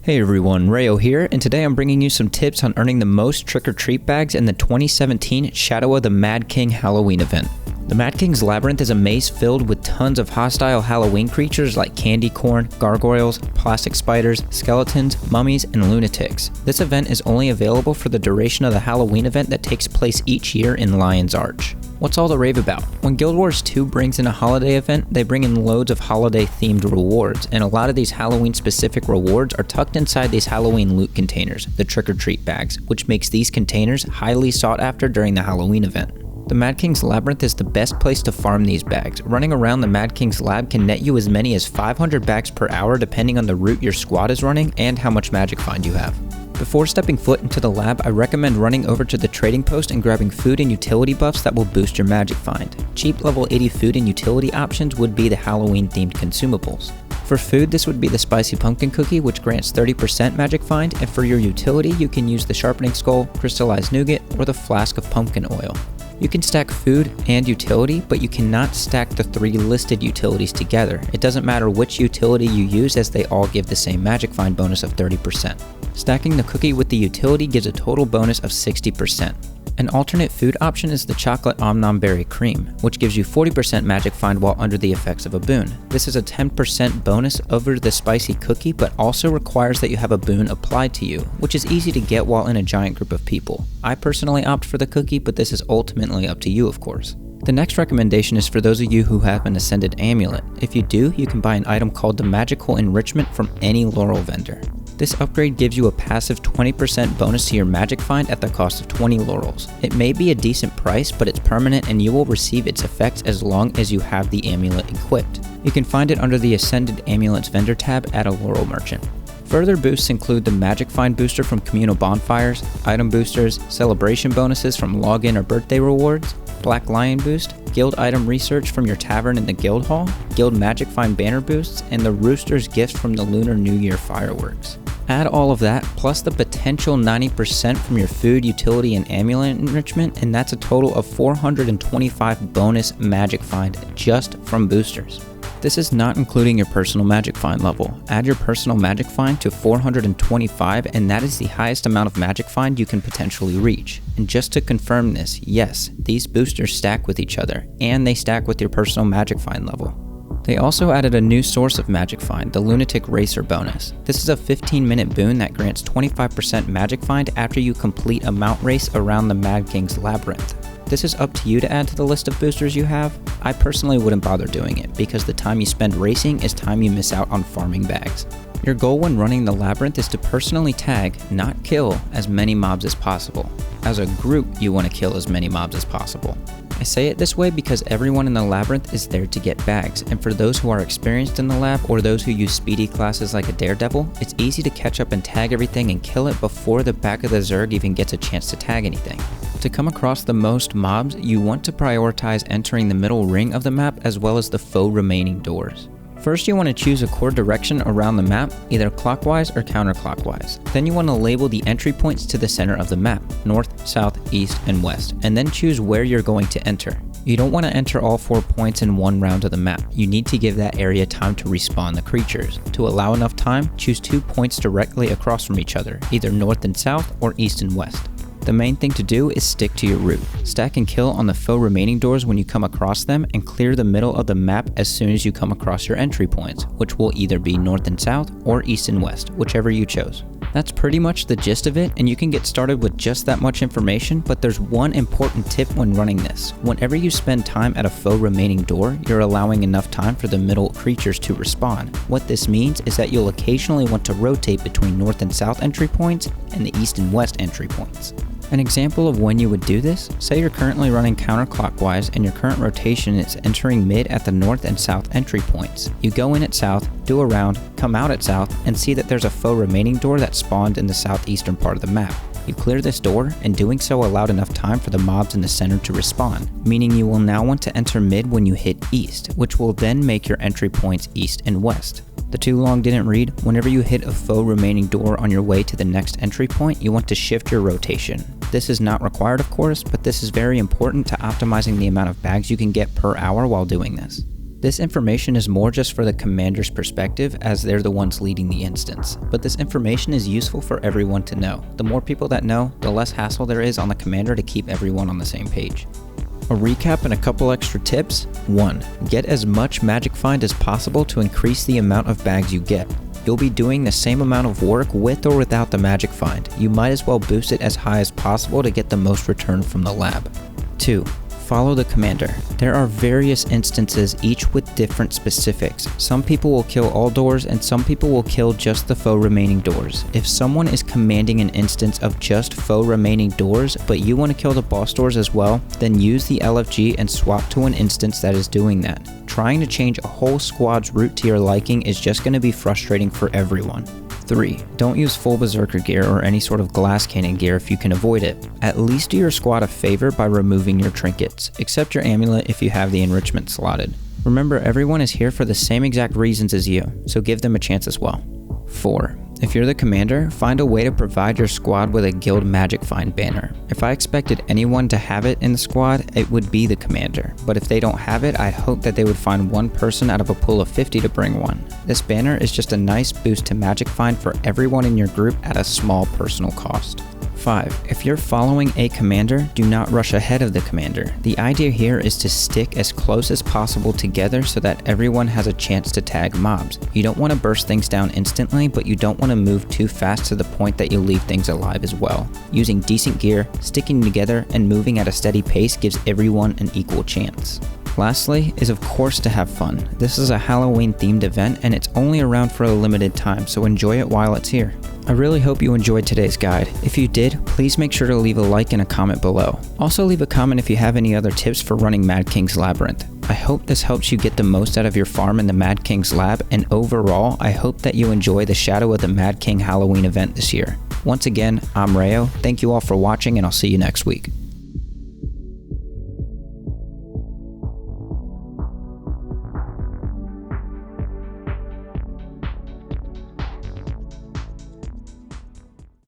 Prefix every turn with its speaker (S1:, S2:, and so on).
S1: Hey everyone, Rayo here, and today I'm bringing you some tips on earning the most trick-or-treat bags in the 2017 Shadow of the Mad King Halloween event. The Mad King's Labyrinth is a maze filled with tons of hostile Halloween creatures like candy corn, gargoyles, plastic spiders, skeletons, mummies, and lunatics. This event is only available for the duration of the Halloween event that takes place each year in Lion's Arch. What's all the rave about? When Guild Wars 2 brings in a holiday event, they bring in loads of holiday-themed rewards, and a lot of these Halloween-specific rewards are tucked inside these Halloween loot containers, the trick-or-treat bags, which makes these containers highly sought after during the Halloween event. The Mad King's Labyrinth is the best place to farm these bags. Running around the Mad King's Lab can net you as many as 500 bags per hour depending on the route your squad is running and how much magic find you have. Before stepping foot into the lab, I recommend running over to the trading post and grabbing food and utility buffs that will boost your magic find. Cheap level 80 food and utility options would be the Halloween themed consumables. For food, this would be the spicy pumpkin cookie, which grants 30% magic find, and for your utility, you can use the sharpening skull, crystallized nougat, or the flask of pumpkin oil. You can stack food and utility, but you cannot stack the 3 listed utilities together. It doesn't matter which utility you use as they all give the same magic find bonus of 30%. Stacking the cookie with the utility gives a total bonus of 60%. An alternate food option is the chocolate Omnom Berry Cream, which gives you 40% magic find while under the effects of a boon. This is a 10% bonus over the spicy cookie, but also requires that you have a boon applied to you, which is easy to get while in a giant group of people. I personally opt for the cookie, but this is ultimately up to you, of course. The next recommendation is for those of you who have an Ascended Amulet. If you do, you can buy an item called the Magical Enrichment from any Laurel vendor. This upgrade gives you a passive 20% bonus to your magic find at the cost of 20 laurels. It may be a decent price, but it's permanent and you will receive its effects as long as you have the amulet equipped. You can find it under the Ascended Amulets vendor tab at a Laurel merchant. Further boosts include the Magic Find booster from communal bonfires, item boosters, celebration bonuses from login or birthday rewards, Black Lion boost, guild item research from your tavern in the guild hall, guild magic find banner boosts, and the Rooster's gift from the Lunar New Year fireworks. Add all of that, plus the potential 90% from your food, utility, and amulet enrichment, and that's a total of 425 bonus magic find just from boosters. This is not including your personal magic find level. Add your personal magic find to 425 and that is the highest amount of magic find you can potentially reach. And just to confirm this, yes, these boosters stack with each other, and they stack with your personal magic find level. They also added a new source of magic find, the Lunatic Racer bonus. This is a 15-minute boon that grants 25% magic find after you complete a mount race around the Mad King's Labyrinth. This is up to you to add to the list of boosters you have. I personally wouldn't bother doing it because the time you spend racing is time you miss out on farming bags. Your goal when running the Labyrinth is to personally tag, not kill, as many mobs as possible. As a group, you want to kill as many mobs as possible. I say it this way because everyone in the Labyrinth is there to get bags, and for those who are experienced in the lab or those who use speedy classes like a Daredevil, it's easy to catch up and tag everything and kill it before the back of the Zerg even gets a chance to tag anything. To come across the most mobs, you want to prioritize entering the middle ring of the map as well as the foe remaining doors. First, you want to choose a core direction around the map, either clockwise or counterclockwise. Then you want to label the entry points to the center of the map, north, south, east, and west, and then choose where you're going to enter. You don't want to enter all 4 points in one round of the map. You need to give that area time to respawn the creatures. To allow enough time, choose 2 points directly across from each other, either north and south or east and west. The main thing to do is stick to your route. Stack and kill on the foe remaining doors when you come across them, and clear the middle of the map as soon as you come across your entry points, which will either be north and south or east and west, whichever you chose. That's pretty much the gist of it, and you can get started with just that much information, but there's one important tip when running this. Whenever you spend time at a foe remaining door, you're allowing enough time for the middle creatures to respawn. What this means is that you'll occasionally want to rotate between north and south entry points and the east and west entry points. An example of when you would do this, say you're currently running counterclockwise and your current rotation is entering mid at the north and south entry points. You go in at south, do a round, come out at south, and see that there's a foe remaining door that spawned in the southeastern part of the map. You clear this door, and doing so allowed enough time for the mobs in the center to respawn, meaning you will now want to enter mid when you hit east, which will then make your entry points east and west. The too long didn't read, whenever you hit a foe remaining door on your way to the next entry point, you want to shift your rotation. This is not required of course, but this is very important to optimizing the amount of bags you can get per hour while doing this. This information is more just for the commander's perspective as they're the ones leading the instance, but this information is useful for everyone to know. The more people that know, the less hassle there is on the commander to keep everyone on the same page. A recap and a couple extra tips. 1. Get as much magic find as possible to increase the amount of bags you get. You'll be doing the same amount of work with or without the magic find. You might as well boost it as high as possible to get the most return from the lab. 2. Follow the commander. There are various instances, each with different specifics. Some people will kill all doors and some people will kill just the foe remaining doors. If someone is commanding an instance of just foe remaining doors, but you want to kill the boss doors as well, then use the LFG and swap to an instance that is doing that. Trying to change a whole squad's route to your liking is just going to be frustrating for everyone. 3. Don't use full berserker gear or any sort of glass cannon gear if you can avoid it. At least do your squad a favor by removing your trinkets, except your amulet if you have the enrichment slotted. Remember, everyone is here for the same exact reasons as you, so give them a chance as well. 4. If you're the commander, find a way to provide your squad with a guild magic find banner. If I expected anyone to have it in the squad, it would be the commander, but if they don't have it, I'd hope that they would find one person out of a pool of 50 to bring one. This banner is just a nice boost to magic find for everyone in your group at a small personal cost. 5. If you're following a commander, do not rush ahead of the commander. The idea here is to stick as close as possible together so that everyone has a chance to tag mobs. You don't want to burst things down instantly, but you don't want to move too fast to the point that you leave things alive as well. Using decent gear, sticking together, and moving at a steady pace gives everyone an equal chance. Lastly is of course to have fun. This is a Halloween themed event and it's only around for a limited time, so enjoy it while it's here. I really hope you enjoyed today's guide. If you did, please make sure to leave a like and a comment below. Also leave a comment if you have any other tips for running Mad King's Labyrinth. I hope this helps you get the most out of your farm in the Mad King's Lab, and overall, I hope that you enjoy the Shadow of the Mad King Halloween event this year. Once again, I'm Rayo, thank you all for watching and I'll see you next week.